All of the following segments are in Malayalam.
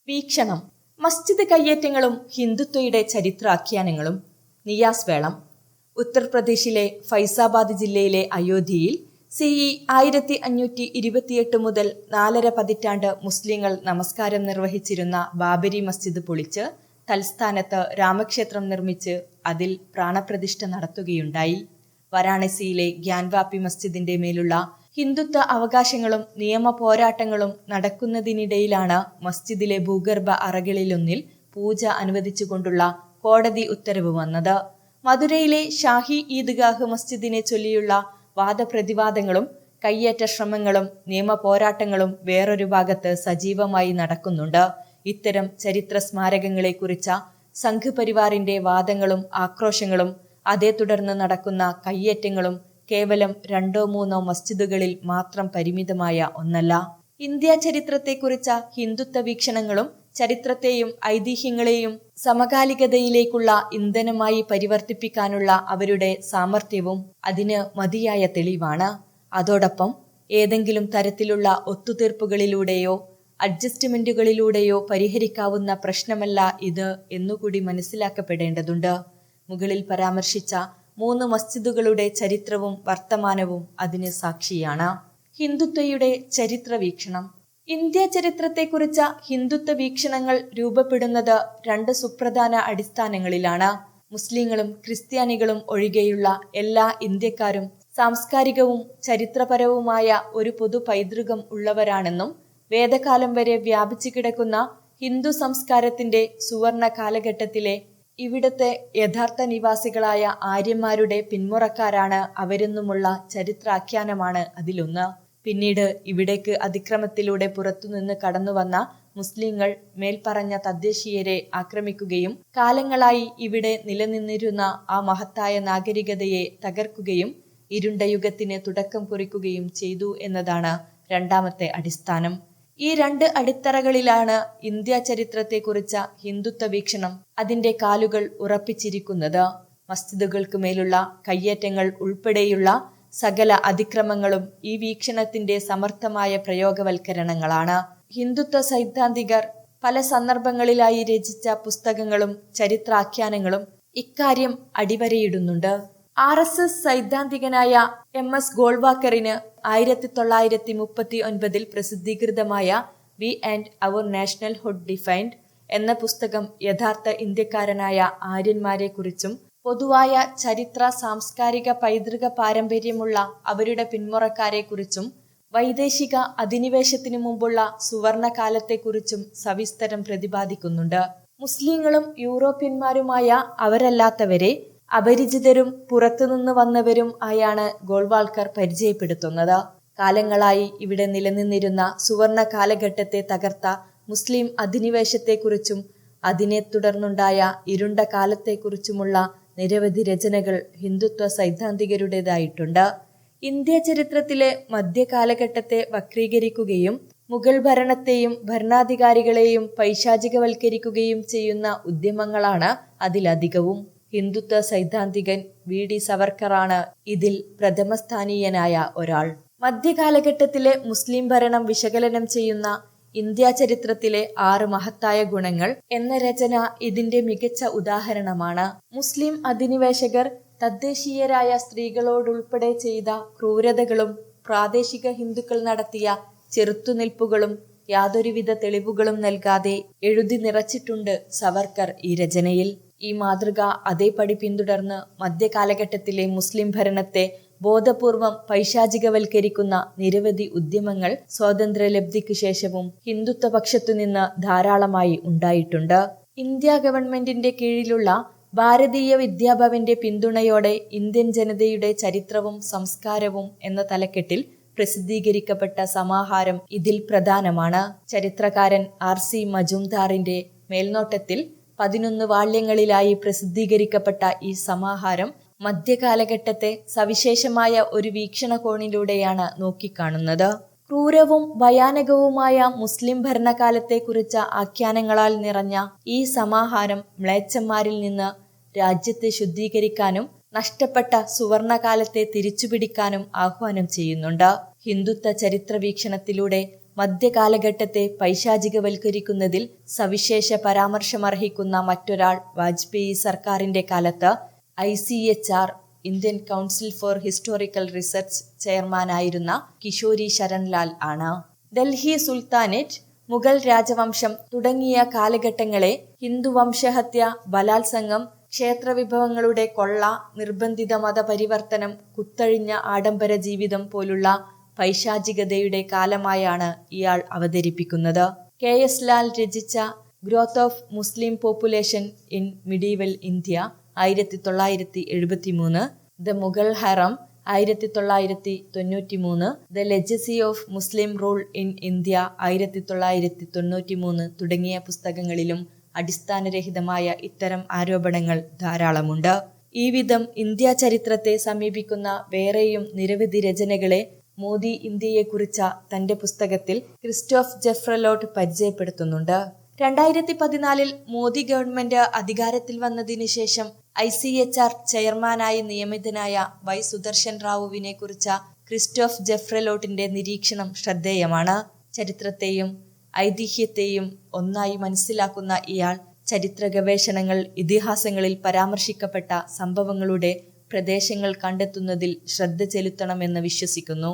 വീക്ഷണം. മസ്ജിദ് കയ്യേറ്റങ്ങളും ഹിന്ദുത്വയുടെ ചരിത്രാഖ്യാനങ്ങളും. നിയാസ് വേളം. ഉത്തർപ്രദേശിലെ ഫൈസാബാദ് ജില്ലയിലെ അയോധ്യയിൽ CE 1528 മുതൽ 4.5 പതിറ്റാണ്ട് മുസ്ലിങ്ങൾ നമസ്കാരം നിർവഹിച്ചിരുന്ന ബാബരി മസ്ജിദ് പൊളിച്ച് തൽസ്ഥാനത്ത് രാമക്ഷേത്രം നിർമ്മിച്ച് അതിൽ പ്രാണപ്രതിഷ്ഠ നടത്തുകയുണ്ടായി. വാരാണസിയിലെ ഗ്യാൻവാപ്പി മസ്ജിദിന്റെ മേലുള്ള ഹിന്ദുത്വ അവകാശങ്ങളും നിയമ പോരാട്ടങ്ങളും നടക്കുന്നതിനിടയിലാണ് മസ്ജിദിലെ ഭൂഗർഭ അറകളിലൊന്നിൽ പൂജ അനുവദിച്ചുകൊണ്ടുള്ള കോടതി ഉത്തരവ് വന്നത്. മധുരയിലെ ഷാഹി ഈദ്ഗാഹ് മസ്ജിദിനെ ചൊല്ലിയുള്ള വാദപ്രതിവാദങ്ങളും കയ്യേറ്റ ശ്രമങ്ങളും നിയമ പോരാട്ടങ്ങളും വേറൊരു ഭാഗത്ത് സജീവമായി നടക്കുന്നുണ്ട്. ഇത്തരം ചരിത്ര സ്മാരകങ്ങളെ കുറിച്ച സംഘ് പരിവാറിന്റെ വാദങ്ങളും ആക്രോശങ്ങളും അതേ തുടർന്ന് നടക്കുന്ന കയ്യേറ്റങ്ങളും കേവലം 2-3 മസ്ജിദുകളിൽ മാത്രം പരിമിതമായ ഒന്നല്ല. ഇന്ത്യ ചരിത്രത്തെക്കുറിച്ച ഹിന്ദുത്വ വീക്ഷണങ്ങളും ചരിത്രത്തെയും ഐതിഹ്യങ്ങളെയും സമകാലികതയിലേക്കുള്ള ഇന്ധനമായി പരിവർത്തിപ്പിക്കാനുള്ള അവരുടെ സാമർഥ്യവും അതിന് മതിയായ തെളിവാണ്. അതോടൊപ്പം ഏതെങ്കിലും തരത്തിലുള്ള ഒത്തുതീർപ്പുകളിലൂടെയോ അഡ്ജസ്റ്റ്മെന്റുകളിലൂടെയോ പരിഹരിക്കാവുന്ന പ്രശ്നമല്ല ഇത് എന്നുകൂടി മനസ്സിലാക്കപ്പെടേണ്ടതുണ്ട്. മുകളിൽ പരാമർശിച്ച 3 മസ്ജിദുകളുടെ ചരിത്രവും വർത്തമാനവും അതിന് സാക്ഷിയാണ്. ഹിന്ദുത്വയുടെ ചരിത്ര വീക്ഷണം. ഇന്ത്യ ചരിത്രത്തെക്കുറിച്ച ഹിന്ദുത്വ വീക്ഷണങ്ങൾ രൂപപ്പെടുന്നത് 2 സുപ്രധാന അടിസ്ഥാനങ്ങളിലാണ്. മുസ്ലിങ്ങളും ക്രിസ്ത്യാനികളും ഒഴികെയുള്ള എല്ലാ ഇന്ത്യക്കാരും സാംസ്കാരികവും ചരിത്രപരവുമായ ഒരു പൊതു പൈതൃകം ഉള്ളവരാണെന്നും വേദകാലം വരെ വ്യാപിച്ചു കിടക്കുന്ന ഹിന്ദു സംസ്കാരത്തിന്റെ സുവർണ കാലഘട്ടത്തിലെ ഇവിടത്തെ യഥാർത്ഥ നിവാസികളായ ആര്യന്മാരുടെ പിന്മുറക്കാരാണ് അവരെന്നുമുള്ള ചരിത്രാഖ്യാനമാണ് അതിലൊന്ന്. പിന്നീട് ഇവിടേക്ക് അതിക്രമത്തിലൂടെ പുറത്തുനിന്ന് കടന്നുവന്ന മുസ്ലിങ്ങൾ മേൽപ്പറഞ്ഞ തദ്ദേശീയരെ ആക്രമിക്കുകയും കാലങ്ങളായി ഇവിടെ നിലനിന്നിരുന്ന ആ മഹത്തായ നാഗരികതയെ തകർക്കുകയും ഇരുണ്ട യുഗത്തിന് തുടക്കം കുറിക്കുകയും ചെയ്തു എന്നതാണ് രണ്ടാമത്തെ അടിസ്ഥാനം. ഈ 2 അടിത്തറകളിലാണ് ഇന്ത്യ ചരിത്രത്തെക്കുറിച്ച ഹിന്ദുത്വ വീക്ഷണം അതിന്റെ കാലുകൾ ഉറപ്പിച്ചിരിക്കുന്നത്. മസ്ജിദുകൾക്ക് മേലുള്ള കയ്യേറ്റങ്ങൾ ഉൾപ്പെടെയുള്ള സകല അതിക്രമങ്ങളും ഈ വീക്ഷണത്തിന്റെ സമർത്ഥമായ പ്രയോഗവൽക്കരണങ്ങളാണ്. ഹിന്ദുത്വ സൈദ്ധാന്തികർ പല സന്ദർഭങ്ങളിലായി രചിച്ച പുസ്തകങ്ങളും ചരിത്രാഖ്യാനങ്ങളും ഇക്കാര്യം അടിവരയിടുന്നുണ്ട്. RSS സൈദ്ധാന്തികനായ MS ഗോൾവാക്കറിന് 1939 പ്രസിദ്ധീകൃതമായ we and our national hood defined എന്ന പുസ്തകം യഥാർത്ഥ ഇന്ത്യക്കാരനായ ആര്യന്മാരെ കുറിച്ചും പൊതുവായ ചരിത്ര സാംസ്കാരിക പൈതൃക പാരമ്പര്യമുള്ള അവരുടെ പിന്മുറക്കാരെക്കുറിച്ചും വൈദേശിക അധിനിവേശത്തിനു മുമ്പുള്ള സുവർണകാലത്തെക്കുറിച്ചും സവിസ്തരം പ്രതിപാദിക്കുന്നുണ്ട്. മുസ്ലിങ്ങളും യൂറോപ്യന്മാരുമായ അവരല്ലാത്തവരെ അപരിചിതരും പുറത്തുനിന്ന് വന്നവരും ആയാണ് ഗോൾവാൾക്കർ പരിചയപ്പെടുത്തുന്നത്. കാലങ്ങളായി ഇവിടെ നിലനിന്നിരുന്ന സുവർണ കാലഘട്ടത്തെ തകർത്ത മുസ്ലിം അധിനിവേശത്തെക്കുറിച്ചും അതിനെ തുടർന്നുണ്ടായ ഇരുണ്ട കാലത്തെക്കുറിച്ചുമുള്ള നിരവധി രചനകൾ ഹിന്ദുത്വ സൈദ്ധാന്തികരുടേതായിട്ടുണ്ട്. ഇന്ത്യ ചരിത്രത്തിലെ മധ്യകാലഘട്ടത്തെ വക്രീകരിക്കുകയും മുഗൾ ഭരണത്തെയും ഭരണാധികാരികളെയും പൈശാചികവൽക്കരിക്കുകയും ചെയ്യുന്ന ഉദ്യമങ്ങളാണ് അതിലധികവും. ഹിന്ദുത്വ സൈദ്ധാന്തികൻ VD സവർക്കറാണ് ഇതിൽ പ്രഥമസ്ഥാനീയനായ ഒരാൾ. മധ്യകാലഘട്ടത്തിലെ മുസ്ലിം ഭരണം വിശകലനം ചെയ്യുന്ന ഇന്ത്യ ചരിത്രത്തിലെ 6 മഹത്തായ ഗുണങ്ങൾ എന്ന രചന ഇതിന്റെ മികച്ച ഉദാഹരണമാണ്. മുസ്ലിം അധിനിവേശകർ തദ്ദേശീയരായ സ്ത്രീകളോടുൾപ്പെടെ ചെയ്ത ക്രൂരതകളും പ്രാദേശിക ഹിന്ദുക്കൾ നടത്തിയ ചെറുത്തുനിൽപ്പുകളും യാതൊരുവിധ തെളിവുകളും നൽകാതെ എഴുതി നിറച്ചിട്ടുണ്ട് സവർക്കർ ഈ രചനയിൽ. ഈ മാതൃക അതേപടി പിന്തുടർന്ന് മധ്യകാലഘട്ടത്തിലെ മുസ്ലിം ഭരണത്തെ ബോധപൂർവം പൈശാചികവൽക്കരിക്കുന്ന നിരവധി ഉദ്യമങ്ങൾ സ്വാതന്ത്ര്യലബ്ധിക്ക് ശേഷവും ഹിന്ദുത്വപക്ഷത്തുനിന്ന് ധാരാളമായി ഉണ്ടായിട്ടുണ്ട്. ഇന്ത്യ ഗവൺമെന്റിന്റെ കീഴിലുള്ള ഭാരതീയ വിദ്യാഭവന്റെ പിന്തുണയോടെ ഇന്ത്യൻ ജനതയുടെ ചരിത്രവും സംസ്കാരവും എന്ന തലക്കെട്ടിൽ പ്രസിദ്ധീകരിക്കപ്പെട്ട സമാഹാരം ഇതിൽ പ്രധാനമാണ്. ചരിത്രകാരൻ RC മജുംദാറിന്റെ മേൽനോട്ടത്തിൽ 11 വാള്യങ്ങളിലായി പ്രസിദ്ധീകരിക്കപ്പെട്ട ഈ സമാഹാരം മധ്യകാലഘട്ടത്തെ സവിശേഷമായ ഒരു വീക്ഷണകോണിലൂടെയാണ് നോക്കിക്കാണുന്നത്. ക്രൂരവും ഭയാനകവുമായ മുസ്ലിം ഭരണകാലത്തെക്കുറിച്ച ആഖ്യാനങ്ങളാൽ നിറഞ്ഞ ഈ സമാഹാരം മ്ലേച്ഛന്മാരിൽ നിന്ന് രാജ്യത്തെ ശുദ്ധീകരിക്കാനും നഷ്ടപ്പെട്ട സുവർണകാലത്തെ തിരിച്ചുപിടിക്കാനും ആഹ്വാനം ചെയ്യുന്നുണ്ട്. ഹിന്ദുത്വ ചരിത്ര വീക്ഷണത്തിലൂടെ മധ്യകാലഘട്ടത്തെ പൈശാചികവൽക്കരിക്കുന്നതിൽ സവിശേഷ പരാമർശമർഹിക്കുന്ന മറ്റൊരാൾ വാജ്പേയി സർക്കാരിന്റെ കാലത്ത് ICHR Indian council for historical research ചെയർമാനായിരുന്ന കിഷോരി ശരൺലാൽ ആണ്. ഡൽഹി സുൽത്താനേറ്റ്, മുഗൾ രാജവംശം തുടങ്ങിയ കാലഘട്ടങ്ങളെ ഹിന്ദു വംശഹത്യ, ബലാത്സംഗം, ക്ഷേത്രവിഭവങ്ങളുടെ കൊള്ള, നിർബന്ധിത മതപരിവർത്തനം, കുത്തഴിഞ്ഞ ആഡംബര ജീവിതം പോലുള്ള പൈശാചികതയുടെ കാലമായാണ് ഇയാൾ അവതരിപ്പിക്കുന്നത്. KS ലാൽ രചിച്ച growth of Muslim population in medieval India 1973, the Mughal harem 1993, the legacy of Muslim rule in India 1993 തുടങ്ങിയ പുസ്തകങ്ങളിലും അടിസ്ഥാനരഹിതമായ ഇത്തരം ആരോപണങ്ങൾ ധാരാളമുണ്ട്. ഈ വിധം ഇന്ത്യ ചരിത്രത്തെ സമീപിക്കുന്ന വേറെയും നിരവധി രചനകളെ മോദി ഇന്ത്യയെക്കുറിച്ച തന്റെ പുസ്തകത്തിൽ ക്രിസ്റ്റോഫ് ജെഫ്രലോട്ട് പരിചയപ്പെടുത്തുന്നുണ്ട്. 2014 മോദി ഗവൺമെന്റ് അധികാരത്തിൽ വന്നതിന് ശേഷം ICHR ചെയർമാനായി നിയമിതനായ Y സുദർശൻ റാവുവിനെ കുറിച്ച ക്രിസ്റ്റോഫ് ജെഫ്രലോട്ടിന്റെ നിരീക്ഷണം ശ്രദ്ധേയമാണ്. ചരിത്രത്തെയും ഐതിഹ്യത്തെയും ഒന്നായി മനസ്സിലാക്കുന്ന ഇയാൾ ചരിത്ര ഗവേഷണങ്ങൾ, ഇതിഹാസങ്ങളിൽ പരാമർശിക്കപ്പെട്ട സംഭവങ്ങളുടെ പ്രദേശങ്ങൾ കണ്ടെത്തുന്നതിൽ ശ്രദ്ധ ചെലുത്തണമെന്ന് വിശ്വസിക്കുന്നു.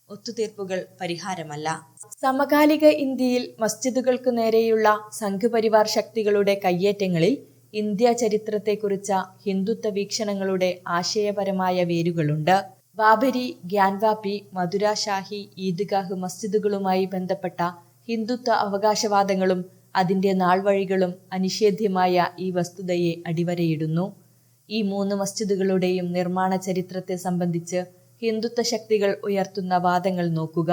ഒത്തുതീർപ്പുകൾ പരിഹാരമല്ല. സമകാലിക ഇന്ത്യയിൽ മസ്ജിദുകൾക്കു നേരെയുള്ള സംഘപരിവാർ ശക്തികളുടെ കയ്യേറ്റങ്ങളിൽ ഇന്ത്യ ചരിത്രത്തെക്കുറിച്ച ഹിന്ദുത്വ വീക്ഷണങ്ങളുടെ ആശയപരമായ വേരുകളുണ്ട്. ബാബരി, ഗ്യാൻവാപ്പി, മധുര ഷാഹി ഈദ്ഗാഹ് മസ്ജിദുകളുമായി ബന്ധപ്പെട്ട ഹിന്ദുത്വ അവകാശവാദങ്ങളും അതിന്റെ നാൾവഴികളും അനിഷേധ്യമായ ഈ വസ്തുതയെ അടിവരയിടുന്നു. ഈ 3 മസ്ജിദുകളുടെയും നിർമ്മാണ ചരിത്രത്തെ സംബന്ധിച്ച് ഹിന്ദുത്വ ശക്തികൾ ഉയർത്തുന്ന വാദങ്ങൾ നോക്കുക.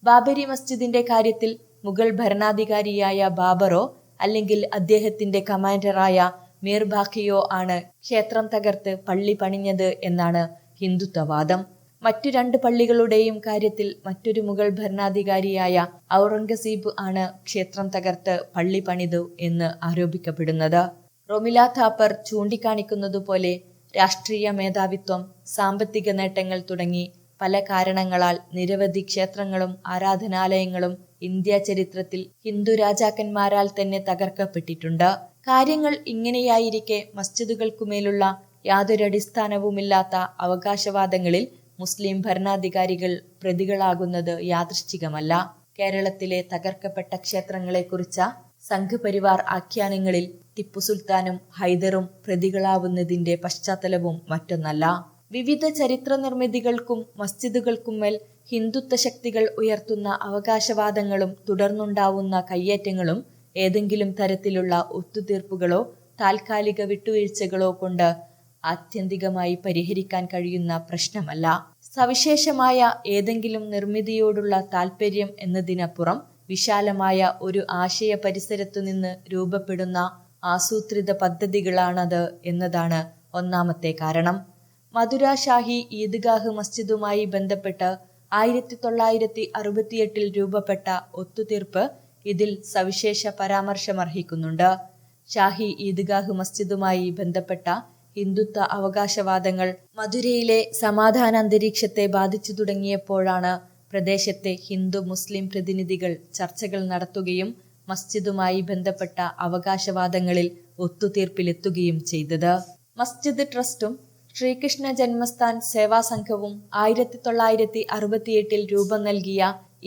ബാബരി മസ്ജിദിന്റെ കാര്യത്തിൽ മുഗൾ ഭരണാധികാരിയായ ബാബറോ അല്ലെങ്കിൽ അദ്ദേഹത്തിന്റെ കമാൻഡറായ മീർ ബാഖിയോ ആണ് ക്ഷേത്രം തകർത്ത് പള്ളി പണിഞ്ഞത് എന്നാണ് ഹിന്ദുത്വവാദം. മറ്റു 2 പള്ളികളുടെയും കാര്യത്തിൽ മറ്റൊരു മുഗൾ ഭരണാധികാരിയായ ഔറംഗസീബ് ആണ് ക്ഷേത്രം തകർത്ത് പള്ളി പണിതു എന്ന് ആരോപിക്കപ്പെടുന്നത്. റൊമില താപ്പർ ചൂണ്ടിക്കാണിക്കുന്നതുപോലെ രാഷ്ട്രീയ മേധാവിത്വം, സാമ്പത്തിക നേട്ടങ്ങൾ തുടങ്ങി പല കാരണങ്ങളാൽ നിരവധി ക്ഷേത്രങ്ങളും ആരാധനാലയങ്ങളും ഇന്ത്യ ചരിത്രത്തിൽ ഹിന്ദു രാജാക്കന്മാരാൽ തന്നെ തകർക്കപ്പെട്ടിട്ടുണ്ട്. കാര്യങ്ങൾ ഇങ്ങനെയായിരിക്കെ മസ്ജിദുകൾക്കുമേലുള്ള യാതൊരടിസ്ഥാനവുമില്ലാത്ത അവകാശവാദങ്ങളിൽ മുസ്ലിം ഭരണാധികാരികൾ പ്രതികളാകുന്നത് യാദൃശ്ചികമല്ല. കേരളത്തിലെ തകർക്കപ്പെട്ട ക്ഷേത്രങ്ങളെക്കുറിച്ച സംഘപരിവാർ ആഖ്യാനങ്ങളിൽ ടിപ്പു സുൽത്താനും ഹൈദറും പ്രതികളാവുന്നതിന്റെ പശ്ചാത്തലവും മറ്റൊന്നല്ല. വിവിധ ചരിത്ര നിർമ്മിതികൾക്കും മസ്ജിദുകൾക്കുമേൽ ഹിന്ദുത്വ ശക്തികൾ ഉയർത്തുന്ന അവകാശവാദങ്ങളും തുടർന്നുണ്ടാവുന്ന കയ്യേറ്റങ്ങളും ഏതെങ്കിലും തരത്തിലുള്ള ഒത്തുതീർപ്പുകളോ താൽക്കാലിക വിട്ടുവീഴ്ചകളോ കൊണ്ട് ആത്യന്തികമായി പരിഹരിക്കാൻ കഴിയുന്ന പ്രശ്നമല്ല. സവിശേഷമായ ഏതെങ്കിലും നിർമ്മിതിയോടുള്ള താൽപര്യം എന്നതിനപ്പുറം വിശാലമായ ഒരു ആശയ പരിസരത്തു നിന്ന് രൂപപ്പെടുന്ന ആസൂത്രിത പദ്ധതികളാണത് എന്നതാണ് ഒന്നാമത്തെ കാരണം. മധുര ഷാഹി ഈദ്ഗാഹ് മസ്ജിദുമായി ബന്ധപ്പെട്ട് 1968 രൂപപ്പെട്ട ഒത്തുതീർപ്പ് ഇതിൽ സവിശേഷ പരാമർശമർഹിക്കുന്നുണ്ട്. ഷാഹി ഈദ്ഗാഹ് മസ്ജിദുമായി ബന്ധപ്പെട്ട ഹിന്ദുത്വ അവകാശവാദങ്ങൾ മധുരയിലെ സമാധാന അന്തരീക്ഷത്തെ ബാധിച്ചു തുടങ്ങിയപ്പോഴാണ് പ്രദേശത്തെ ഹിന്ദു മുസ്ലിം പ്രതിനിധികൾ ചർച്ചകൾ നടത്തുകയും മസ്ജിദുമായി ബന്ധപ്പെട്ട അവകാശവാദങ്ങളിൽ ഒത്തുതീർപ്പിലെത്തുകയും ചെയ്തത്. മസ്ജിദ് ട്രസ്റ്റും ശ്രീകൃഷ്ണ ജന്മസ്ഥാൻ സേവാ സംഘവും 1968 രൂപം നൽകിയ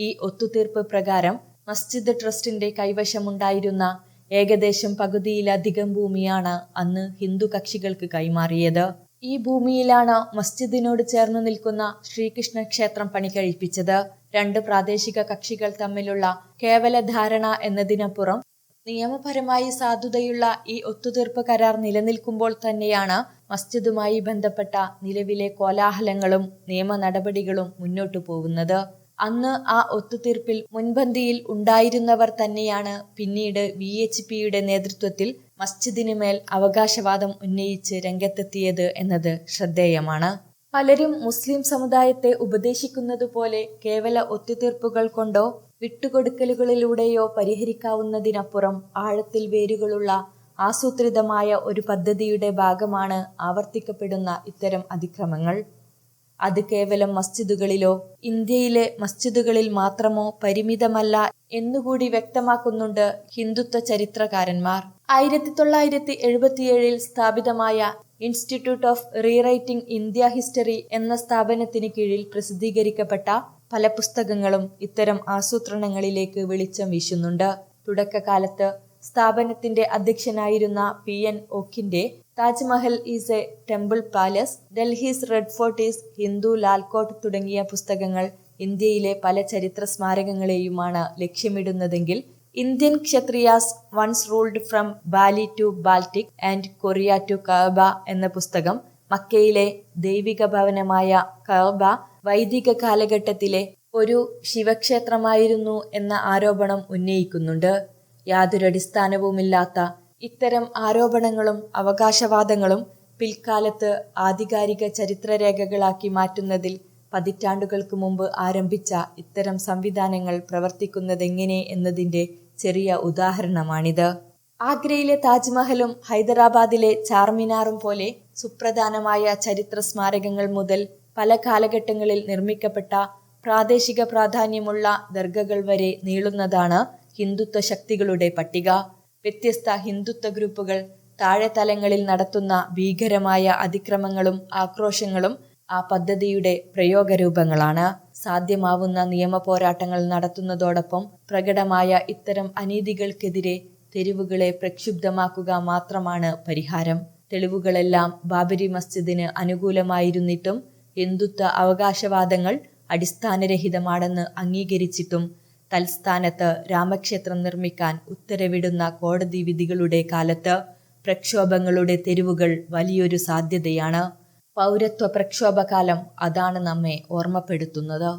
ഈ ഒത്തുതീർപ്പ് പ്രകാരം മസ്ജിദ് ട്രസ്റ്റിന്റെ കൈവശമുണ്ടായിരുന്ന ഏകദേശം പകുതിയിലധികം ഭൂമിയാണ് അന്ന് ഹിന്ദു കക്ഷികൾക്ക് കൈമാറിയത്. ഈ ഭൂമിയിലാണ് മസ്ജിദിനോട് ചേർന്നു നിൽക്കുന്ന ശ്രീകൃഷ്ണ ക്ഷേത്രം പണി കഴിപ്പിച്ചത്. 2 പ്രാദേശിക കക്ഷികൾ തമ്മിലുള്ള കേവല ധാരണ എന്നതിനപ്പുറം നിയമപരമായി സാധുതയുള്ള ഈ ഒത്തുതീർപ്പ് കരാർ നിലനിൽക്കുമ്പോൾ തന്നെയാണ് മസ്ജിദുമായി ബന്ധപ്പെട്ട നിലവിലെ കോലാഹലങ്ങളും നിയമ നടപടികളും മുന്നോട്ടു പോകുന്നത്. അന്ന് ആ ഒത്തുതീർപ്പിൽ മുൻപന്തിയിൽ ഉണ്ടായിരുന്നവർ തന്നെയാണ് പിന്നീട് VHPയുടെ നേതൃത്വത്തിൽ മസ്ജിദിന് മേൽ അവകാശവാദം ഉന്നയിച്ച് രംഗത്തെത്തിയത് എന്നത് ശ്രദ്ധേയമാണ്. പലരും മുസ്ലിം സമുദായത്തെ ഉപദേശിക്കുന്നതുപോലെ കേവല ഒത്തുതീർപ്പുകൾ കൊണ്ടോ വിട്ടുകൊടുക്കലുകളിലൂടെയോ പരിഹരിക്കാവുന്നതിനപ്പുറം ആഴത്തിൽ വേരുകളുള്ള ആസൂത്രിതമായ ഒരു പദ്ധതിയുടെ ഭാഗമാണ് ആവർത്തിക്കപ്പെടുന്ന ഇത്തരം അതിക്രമങ്ങൾ. അത് കേവലം മസ്ജിദുകളിലോ ഇന്ത്യയിലെ മസ്ജിദുകളിൽ മാത്രമോ പരിമിതമല്ല എന്നുകൂടി വ്യക്തമാക്കുന്നുണ്ട് ഹിന്ദുത്വ ചരിത്രകാരന്മാർ. 1977 സ്ഥാപിതമായ institute of rewriting India history എന്ന സ്ഥാപനത്തിന് കീഴിൽ പ്രസിദ്ധീകരിക്കപ്പെട്ട പല പുസ്തകങ്ങളും ഇത്തരം ആസൂത്രണങ്ങളിലേക്ക് വെളിച്ചം വീശുന്നുണ്ട്. തുടക്കകാലത്ത് സ്ഥാപനത്തിന്റെ അധ്യക്ഷനായിരുന്ന PN ഓക്കിന്റെ Taj Mahal is a temple palace, Delhi's red fort is Hindu Lalkot തുടങ്ങിയ പുസ്തകങ്ങൾ ഇന്ത്യയിലെ പല ചരിത്ര സ്മാരകങ്ങളെയുമാണ് ലക്ഷ്യമിടുന്നതെങ്കിൽ Indian Kshatriyas once ruled from Bali to Baltic and Korea to Kaaba എന്ന പുസ്തകം മക്കയിലെ ദൈവിക ഭവനമായ കഅബ വൈദിക കാലഘട്ടത്തിലെ ഒരു ശിവക്ഷേത്രമായിരുന്നു എന്ന ആരോപണം ഉന്നയിക്കുന്നുണ്ട്. യാതൊരടിസ്ഥാനവുമില്ലാത്ത ഇത്തരം ആരോപണങ്ങളും അവകാശവാദങ്ങളും പിൽക്കാലത്ത് ആധികാരിക ചരിത്രരേഖകളാക്കി മാറ്റുന്നതിൽ പതിറ്റാണ്ടുകൾക്ക് മുമ്പ് ആരംഭിച്ച ഇത്തരം സംവിധാനങ്ങൾ പ്രവർത്തിക്കുന്നതെങ്ങനെ എന്നതിൻ്റെ ചെറിയ ഉദാഹരണമാണിത്. ആഗ്രയിലെ താജ്മഹലും ഹൈദരാബാദിലെ ചാർമിനാറും പോലെ സുപ്രധാനമായ ചരിത്ര സ്മാരകങ്ങൾ മുതൽ പല കാലഘട്ടങ്ങളിൽ നിർമ്മിക്കപ്പെട്ട പ്രാദേശിക പ്രാധാന്യമുള്ള ദർഗകൾ വരെ നീളുന്നതാണ് ഹിന്ദുത്വ ശക്തികളുടെ പട്ടിക. വ്യത്യസ്ത ഹിന്ദുത്വ ഗ്രൂപ്പുകൾ താഴെ തലങ്ങളിൽ നടത്തുന്ന ഭീകരമായ അതിക്രമങ്ങളും ആക്രോശങ്ങളും ആ പദ്ധതിയുടെ പ്രയോഗരൂപങ്ങളാണ്. സാധ്യമാവുന്ന നിയമ പോരാട്ടങ്ങൾ നടത്തുന്നതോടൊപ്പം പ്രകടമായ ഇത്തരം അനീതികൾക്കെതിരെ തെരുവുകളെ പ്രക്ഷുബ്ധമാക്കുക മാത്രമാണ് പരിഹാരം. തെളിവുകളെല്ലാം ബാബരി മസ്ജിദിന് അനുകൂലമായിരുന്നിട്ടും ഹിന്ദുത്വ അവകാശവാദങ്ങൾ അടിസ്ഥാനരഹിതമാണെന്ന് അംഗീകരിച്ചിട്ടും തൽസ്ഥാനത്ത് രാമക്ഷേത്രം നിർമ്മിക്കാൻ ഉത്തരവിടുന്ന കോടതി വിധികളുടെ കാലത്ത് പ്രക്ഷോഭങ്ങളുടെ തെരുവുകൾ വലിയൊരു സാധ്യതയാണ്. പൗരത്വ പ്രക്ഷോഭകാലം അതാണ് നമ്മെ ഓർമ്മപ്പെടുത്തുന്നത്.